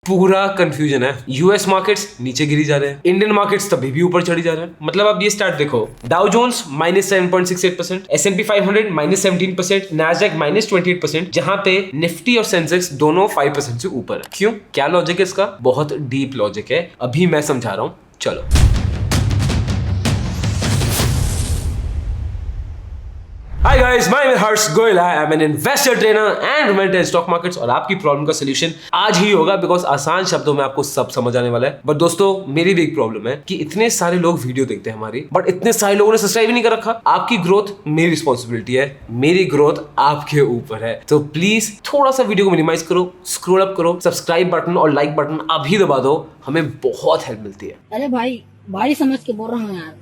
पूरा कंफ्यूजन है। US markets नीचे गिरी जा रहे हैं, इंडियन मार्केट्स तभी भी ऊपर चढ़ी जा रहे हैं। मतलब आप ये स्टार्ट देखो, डाउ जोन्स -7.68%, S&P 500 -17%, नैस्डैक -28%, जहां पे निफ्टी और सेंसेक्स दोनों 5% से ऊपर है। क्यों? क्या लॉजिक है इसका? बहुत डीप लॉजिक है, अभी मैं समझा रहा हूं, चलो। Hi guys, my name is Harsh Goyal. I am an investor trainer and mentor in stock markets और आपकी प्रॉब्लम का सोल्यूशन आज ही होगा बिकॉज आसान शब्दों में आपको सब समझ आने वाला है। बट दोस्तों, मेरी भी एक प्रॉब्लम है कि इतने सारे लोग वीडियो देखते हैं हमारी, बट इतने सारे लोगों ने सब्सक्राइब ही नहीं कर रखा। आपकी ग्रोथ मेरी रिस्पॉन्सिबिलिटी है, मेरी ग्रोथ आपके ऊपर है। तो प्लीज थोड़ा सा वीडियो को मिनिमाइज करो, स्क्रॉल अप करो, सब्सक्राइब बटन और लाइक बटन अभी दबा दो, हमें बहुत हेल्प मिलती है। अरे भाई, भारी समझ के बोल रहा हूँ यार,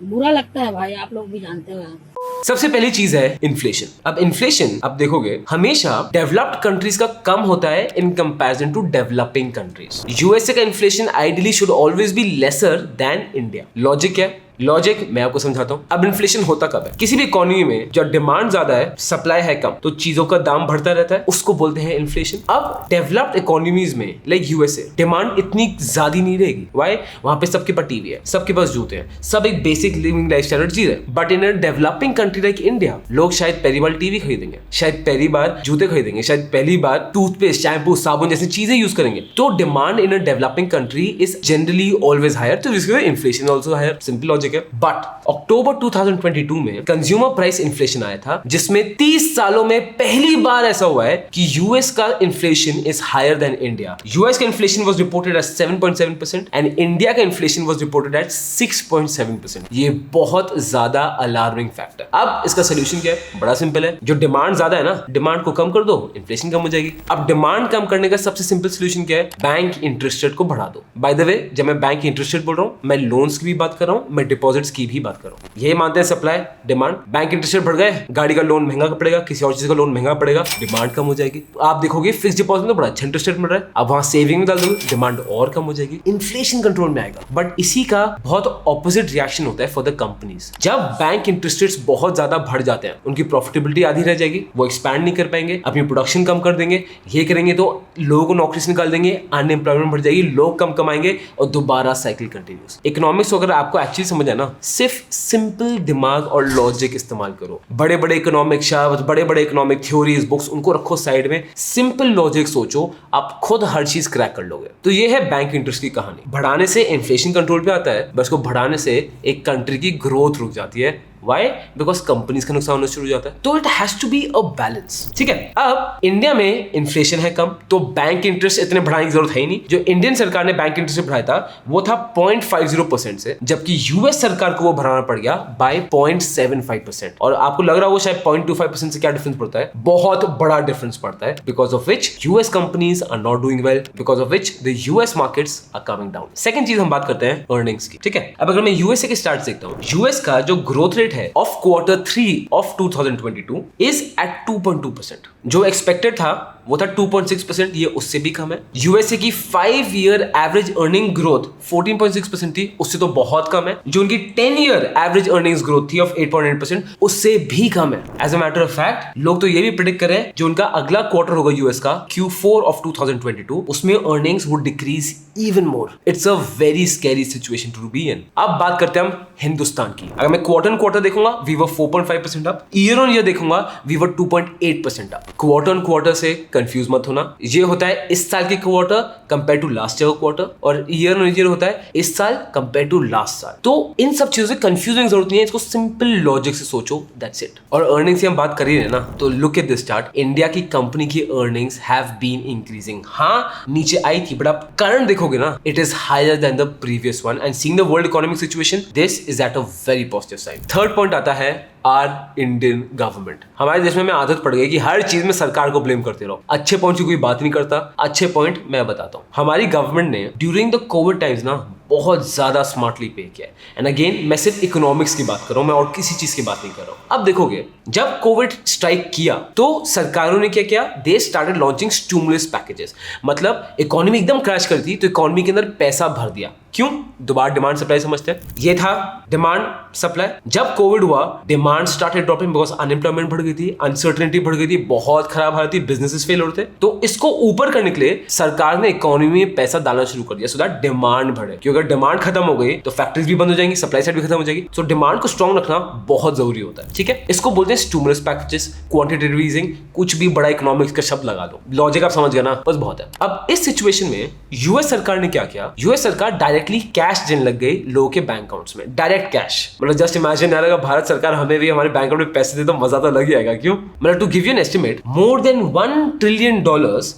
बुरा लगता है भाई, आप लोग भी जानते हो यार। सबसे पहली चीज है इन्फ्लेशन। अब इन्फ्लेशन आप देखोगे हमेशा डेवलप्ड कंट्रीज का कम होता है in comparison to developing countries. USA का inflation ideally should always be lesser than India. Logic क्या है? लॉजिक मैं आपको समझाता हूँ। अब इन्फ्लेशन होता कब है? किसी भी इकोनॉमी में जब डिमांड ज्यादा है, सप्लाई है कम, तो चीजों का दाम बढ़ता रहता है, उसको बोलते हैं इन्फ्लेशन। अब डेवलप्ड इकोनॉमीज में लाइक यूएसए डिमांड इतनी ज्यादा नहीं रहेगी। व्हाई? वहां पे सबके पास टीवी है, सबके पास जूते हैं, सब एक बेसिक लिविंग लाइफ स्टैंडर्ड जी रहे। But in a developing country like India, लोग शायद पहली बार टीवी खरीदेंगे, शायद पहली बार जूते खरीदेंगे, शायद पहली बार टूथपेस्ट, शैम्पू, साबुन जैसी चीजें यूज करेंगे। तो demand in a developing country is generally always higher, तो इसके inflation also higher. Simple logic है। बट अक्टूबर 2022 में कंज्यूमर प्राइस इन्फ्लेशन आया था, जिसमें 30 सालों में पहली बार ऐसा हुआ है कि यूएस का inflation is higher than India. US का inflation was reported at 7.7% and India का इन्फ्लेशन वाज रिपोर्टेड एट 6.7%। ये बहुत ज्यादा अलार्मिंग फैक्ट है। अब इसका सोल्यूशन क्या है? बड़ा सिंपल है। जो डिमांड ज्यादा है ना, डिमांड को कम कर दो, इन्फ्लेशन कम हो जाएगी। अब डिमांड कम करने का सबसे सिंपल सोल्यूशन क्या है? बैंक इंटरेस्ट रेट को बढ़ा दो। बाय द वे, जब मैं बैंक इंटरेस्ट रेट बोल रहा हूं, मैं लोन्स की भी बात कर रहा हूं, मैं डिपॉजिट्स की भी बात करो। ये मानते हैं supply demand, bank interest rate बढ़ गए, गाड़ी का लोन महंगा पड़ेगा, किसी और चीज का लोन महंगा पड़ेगा, डिमांड कम हो जाएगी। आप देखोगे फिक्स डिपॉजिट में बड़ा अच्छा इंटरेस्ट रेट मिल रहा है, अब वहां सेविंग में डाल दोगे, डिमांड और कम हो जाएगी, इन्फ्लेशन कंट्रोल में आएगा। बट इसी का बहुत ऑपोजिट रिएक्शन होता है फॉर द कंपनीज। जब बैंक इंटरेस्ट रेट्स बहुत ज्यादा बढ़ जाते हैं, उनकी प्रॉफिटेबिलिटी आधी रह जाएगी, वो एक्सपैंड नहीं कर पाएंगे, अपनी प्रोडक्शन कम कर देंगे। ये करेंगे तो लोगों को नौकरी से निकाल देंगे, अनएम्प्लॉयमेंट बढ़ जाएगी, लोग कम कमाएंगे और दोबारा साइकिल कंटिन्यूस। इकोनॉमिक्स अगर आपको एक्चुअली समझ है ना, सिर्फ सिंपल दिमाग और लॉजिक इस्तेमाल करो। बड़े बड़े इकोनॉमिक शब्द, बड़े बड़े इकोनॉमिक थ्योरीज, बुक्स, उनको रखो साइड में, सिंपल लॉजिक सोचो, आप खुद हर चीज क्रैक कर लोगे। तो ये है बैंक इंटरेस्ट की कहानी। बढ़ाने से इन्फ्लेशन कंट्रोल पे आता है, बस को बढ़ाने से एक कंट्री की ग्रोथ रुक जाती है। Why? Because कंपनीज का नुकसान होना शुरू हो जाता है। तो it has to be a balance. ठीक है, अब इंडिया में इन्फ्लेशन है कम, तो बैंक इंटरेस्ट इतने बढ़ाने की जरूरत है ही नहीं। जो इंडियन सरकार ने बैंक इंटरेस्ट बढ़ाया था वो था 0.50% से, जबकि यूएस सरकार को वो बढ़ाना पड़ गया बाय 0.75%। और आपको लग रहा है वो शायद 0.25% से क्या डिफरेंस पड़ता है? बहुत बड़ा डिफरेंस पड़ता है, because of which US companies are not doing well, because of which the US markets are coming down. Second चीज हम बात करते हैं अर्निंग्स की। ठीक है, अब अगर मैं यूएसए के स्टार्ट देखता हूं, यूएस का जो ग्रोथ रेट है of quarter 3 of 2022 is at 2.2%। जो एक्सपेक्टेड था वो था 2.6%, ये उससे भी कम है। यूएसए की 5 ईयर एवरेज अर्निंग ग्रोथ 14.6% थी, उससे तो बहुत कम है। जो उनकी 10 ईयर एवरेज अर्निंग्स ग्रोथ थी ऑफ 8.8%, उससे भी कम है। As a matter of fact, लोग तो ये भी प्रेडिक्ट कर रहे हैं जो उनका अगला क्वार्टर होगा यूएस का Q4 ऑफ 2022, उसमें earnings would decrease even more. It's a very scary situation to be in. अब बात करते हैं हम हिंदुस्तान की। अगर मैं क्वार्टर देखूंगा, we were 4.5% up. Year on year देखूंगा, we were 2.8% up. Quarter on quarter से कंफ्यूज मत होना, ये होता है इस साल के quarter compare to last year quarter, और ईयर ऑन ईयर होता है इस साल कंपेयर टू लास्ट साल। तो इन सब चीजों से कंफ्यूज होने की जरूरत नहीं है, इसको सिंपल लॉजिक से सोचो, दैट्स इट। और अर्निंग्स की हम बात कर ही रहे ना, तो look at this chart. India की कंपनी की अर्निंग्स हैव बीन इंक्रीजिंग। हाँ, नीचे आई थी, बट आप करंट देखोगे ना, it is higher than the previous one, and seeing the world economic situation, this is at a very positive side. Third point आता है आर इंडियन गवर्नमेंट। हमारे देश में आदत पड़ गई कि हर चीज में सरकार को ब्लेम करते रहो। अच्छे पॉइंट की कोई बात नहीं करता, अच्छे पॉइंट मैं बताता हूँ। हमारी गवर्नमेंट ने ड्यूरिंग द कोविड टाइम्स ना बहुत ज्यादा स्मार्टली पे किया है। एंड अगेन, मैं सिर्फ इकोनॉमिक्स की बात कर रहा हूं, मैं और किसी चीज की बात नहीं कर रहा हूं। अब देखोगे, जब कोविड स्ट्राइक किया तो सरकारों ने क्या किया? They started launching stimulus packages. मतलब इकोनॉमी एकदम क्रैश कर दी तो इकोनॉमी के अंदर पैसा भर दिया। क्यों? दोबारा डिमांड सप्लाई समझते हैं। ये था डिमांड सप्लाई। जब कोविड हुआ, demand started dropping because unemployment बढ़ गई थी, अनसर्टेनिटी बढ़ गई थी, बहुत खराब हालत थी, बिजनेसेस फेल हो रहे थे। तो इसको ऊपर करने के लिए सरकार ने इकोनॉमी में पैसा डालना शुरू कर दिया सो दैट डिमांड बढ़े, क्योंकि अगर डिमांड खत्म हो गई तो फैक्ट्रीज भी बंद हो जाएंगी, सप्लाई साइड भी खत्म हो जाएगी। सो डिमांड को स्ट्रॉन्ग रखना बहुत जरूरी होता है, ठीक है। इसको बोलते हैं स्टिमुलस पैकेजेस, क्वांटिटेटिव ईजिंग, कुछ भी बड़ा इकोनॉमिक्स का शब्द लगा दो, लॉजिक आप समझ गए ना, बस बहुत है। अब इस सिचुएशन में यूएस सरकार ने क्या किया? यूएस सरकार डायरेक्टली कैश देने लग गई लोगों के बैंक अकाउंट्स में, डायरेक्ट कैश। मतलब जस्ट इमेजिन यार, अगर भारत सरकार हमें भी हमारे बैंक अकाउंट में पैसे दे तो मजा तो लग ही आएगा, क्यों? मतलब to give you an estimate, more than $1 trillion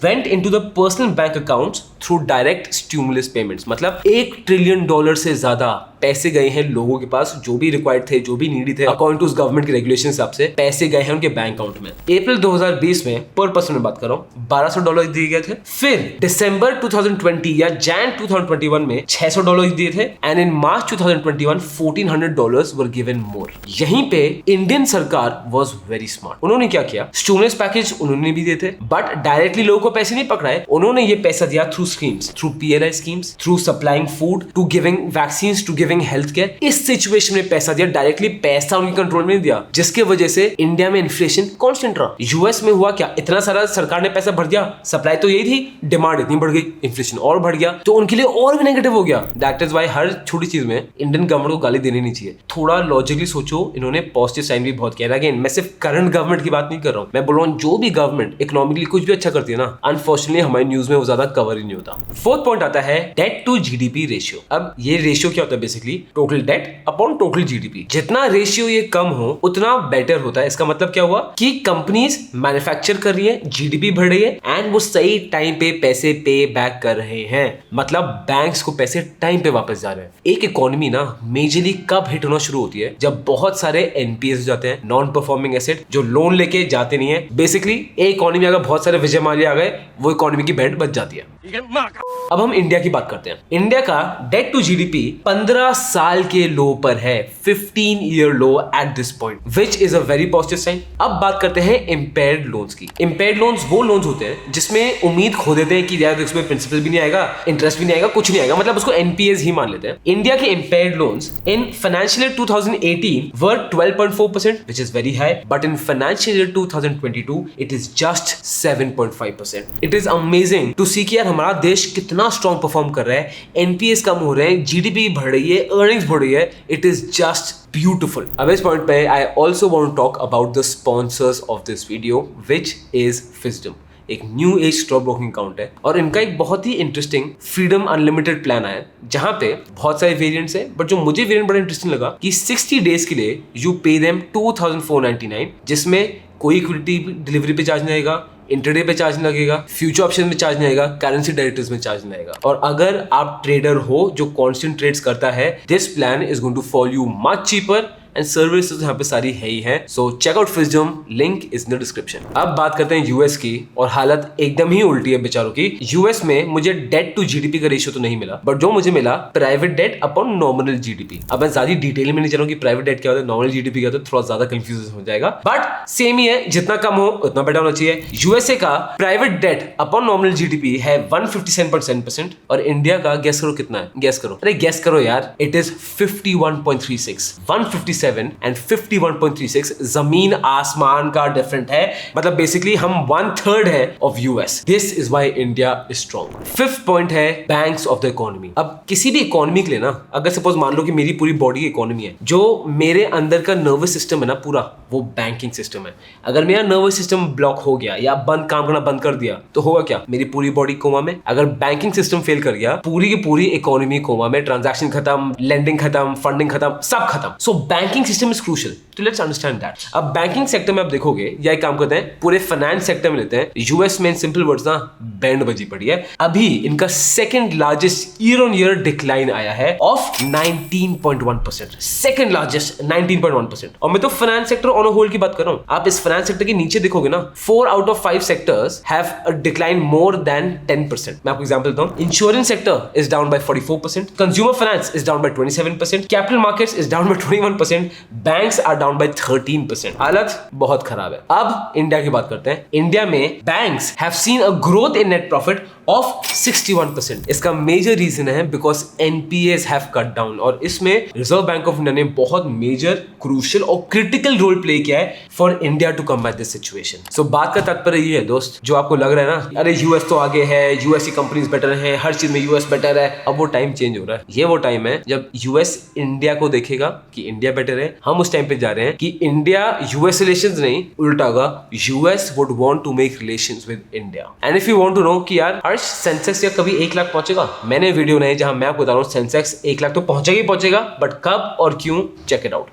went into the personal bank accounts through direct stimulus payments. मतलब $1 ट्रिलियन से ज्यादा पैसे गए हैं लोगों के पास, जो भी रिक्वायर्ड थे, जो भी नीडी थे, अकॉर्डिंग टू गवर्नमेंट के रेगुलेशन हिसाब से पैसे गए हैं उनके बैंक अकाउंट में। अप्रैल 2020 में पर पर्सन में बात कर रहा हूं, $1200 दिए गए थे। फिर दिसंबर 2020 या जैन 2021 में $600 दिए थे, and in March 2021 $1400 were given more. यहीं पे इंडियन सरकार वाज वेरी स्मार्ट। उन्होंने क्या किया? स्टिमुलस पैकेज उन्होंने भी दिए थे, बट डायरेक्टली लोगों को पैसे नहीं पकड़ाए। उन्होंने ये पैसा दिया through schemes, through PLI schemes, through supplying food, to giving vaccines, to giving health care. इस सिचुएशन में पैसा दिया, डायरेक्टली पैसा उनके कंट्रोल में नहीं दिया, जिसके वजह से इंडिया में इन्फ्लेशन कांस्टेंट रहा। यूएस में हुआ क्या? इतना सारा सरकार ने पैसा भर दिया, सप्लाई तो यही थी, डिमांड इतनी बढ़ गई, इन्फ्लेशन और बढ़ गया, तो उनके लिए और भी नेगेटिव हो गया। दैट इज व्हाई हर छोटी चीज में इंडियन गवर्नमेंट को गाली देनी नहीं चाहिए। थोड़ा लॉजिकली सोचो, इन्होंने पॉजिटिव साइन भी बहुत किया। अगेन मैं सिर्फ करंट गवर्नमेंट की बात नहीं कर रहा हूं, मैं बोल रहा हूं जो भी गवर्नमेंट इकोनॉमिकली कुछ भी अच्छा करती है ना, अनफॉर्चुनेटली हमारी न्यूज में वो ज्यादा कवर ही नहीं होता। फोर्थ पॉइंट आता है डेट टू जीडीपी रेशियो। अब ये रेशियो क्या होता है? Basically total date upon total GDP. जितना रेशियो ये कम हो उतना बेटर होता है। इसका मतलब क्या हुआ कि कंपनीज मैन्युफैक्चर कर रही है, जीडीपी बढ़ रही है, एंड वो सही टाइम पे पैसे पे बैक कर रहे हैं, मतलब बैंक्स को पैसे टाइम पे वापस जा रहे हैं। एक इकोनॉमी ना मेजरली कब हिट होना शुरू होती है? जब बहुत सारे एनपीएस हो जाते हैं, नॉन परफॉर्मिंग एसेट, जो लोन लेके जाते नहीं है। बेसिकली एक इकोनॉमी अगर बहुत सारे विजय माल्या आ गए, वो इकोनॉमी की बैंड बच जाती है। अब हम इंडिया की बात करते हैं। इंडिया का डेट टू जीडीपी 15 साल के लो पर है, 15 year low at this point, which is a very positive sign. अब बात करते हैं इम्पेयर्ड लोन्स की। इम्पेयर्ड लोन्स वो लोन्स होते हैं जिसमें उम्मीद खो देते हैं कि यार इसमें प्रिंसिपल भी नहीं आएगा, इंटरेस्ट भी नहीं आएगा, कुछ नहीं आएगा, मतलब उसको एनपीएस ही मान लेते हैं। इंडिया के impaired loans in financial year 2018 were 12.4%, which is very high, but in financial year 2022 it is just 7.5%. It is amazing to see कि यार हमारा देश कितना स्ट्रॉन्ग परफॉर्म कर रहा है, एनपीएस कम हो रहे हैं, जीडीपी बढ़ रही है, अर्निंग्स बढ़ रही है। It is just beautiful. अब इस पॉइंट पे I also want to talk about the sponsors of this video, which is Fisdom। एक new age stock broking account है, और इनका एक बहुत ही इंटरेस्टिंग फ्रीडम अनलिमिटेड प्लान आया है, जहां पे बहुत सारे वेरिएंट्स हैं, बट जो मुझे वेरिएंट बड़ा इंटरेस्टिंग लगा कि 60 डेज के लिए यू पे देम 2499, जिसमें कोई इक्विटी डिलीवरी पे चार्ज नहीं आएगा, इंटरडे पे चार्ज नहीं लगेगा, फ्यूचर ऑप्शन में चार्ज नहीं आएगा, करेंसी डायरेक्टर्स में चार्ज नहीं आएगा। और अगर आप ट्रेडर हो जो कॉन्स्टेंट ट्रेड्स करता है, this plan is going to fall you much cheaper, and services यहाँ पे सारी है ही है। So check out Fisdom, link is in the description. अब बात करते हैं यूएस की, और हालत एकदम ही उल्टी है बेचारों की। यूएस में मुझे डेट टू जीडीपी का रेशियो तो नहीं मिला, बट जो मुझे मिला private debt upon nominal GDP. अब मैं ज्यादा डिटेल में नहीं चल रहा हूँ कि प्राइवेट डेट क्या होता है, नॉमिनल जीडीपी क्या होता है, थोड़ा ज्यादा कंफ्यूजन हो जाएगा, बट सेम ही है, जितना कम हो उतना बेटर होना चाहिए। यूएसए का private debt upon nominal GDP है 157.7%, और इंडिया का गेस करो कितना है? गेस करो, अरे गेस करो यार, इट इज 51.36। 157 एंड 51.36 जमीन आसमान का डिफरेंट है। मतलब बेसिकली हम 1/3 है of US. This is why India is strong. Fifth point है बैंक्स ऑफ द इकोनॉमी। अब किसी भी इकोनॉमी के लिए ना, अगर सपोज मान लो कि मेरी पूरी बॉडी की इकोनॉमी है, जो मेरे अंदर का नर्वस सिस्टम है ना पूरा, वो बैंकिंग सिस्टम है। अगर मेरा नर्वस सिस्टम ब्लॉक हो गया या काम करना बंद कर दिया, तो होगा क्या? मेरी पूरी बॉडी कोमा में। अगर बैंकिंग सिस्टम फेल कर गया, पूरी की पूरी इकोनॉमी कोमा में, ट्रांजैक्शन खत्म, लेंडिंग खत्म, फंडिंग खत्म, सब खत्म। सो बैंकिंग सिस्टम इज क्रूशियल, तो लेट्स अंडरस्टैंड दैट। अब बैंकिंग सेक्टर में आप देखोगे, या एक काम करते हैं पूरे फाइनेंस सेक्टर में लेते हैं। यूएस में इन सिंपल वर्ड्स ना बैंड बजी पड़ी है। अभी इनका second largest year on year decline आया है ऑफ 19.1%। Second largest 19.1%। और मैं तो फाइनेंस सेक्टर ऑन होल की बात कर रहा हूं। आप इस फाइनेंस सेक्टर के नीचे देखोगे ना, 4 out of 5 sectors have a decline more than 10%। मैं आपको एग्जांपल देता हूं। Insurance sector is down by 44%, consumer finance is down by 27%, capital markets is down by 21%, banks are down by 13%। हालत बहुत खराब है। अब इंडिया की बात करते हैं। इंडिया में banks have seen a growth in net profit of 61%। इसका मेजर रीजन है because NPS have cut down, और इसमें रिजर्व बैंक ऑफ इंडिया ने बहुत मेजर, क्रूशियल और क्रिटिकल रोल प्ले किया है for India to combat this situation. So बात का तात्पर्य ये है दोस्त, जो आपको लग रहा है ना, अरे यूएस तो आगे है, यूएस की कंपनीज बेटर है, हर चीज में यूएस बेटर है, अब वो टाइम चेंज हो रहा है। ये वो टाइम है जब यूएस इंडिया को देखेगा कि इंडिया बेटर है। हम उस टाइम पे जा रहे हैं कि इंडिया यूएस रिलेशंस नहीं, उल्टा होगा, US would want to make relations with India. And if you want to know कि यार हर्ष सेंसेक्स या कभी 1 लाख पहुंचेगा, मैंने वीडियो नहीं जहां मैं आपको बता रहा हूं सेंसेक्स 1 लाख तो पहुंचेगा ही पहुंचेगा, बट कब और क्यों, चेक इट आउट।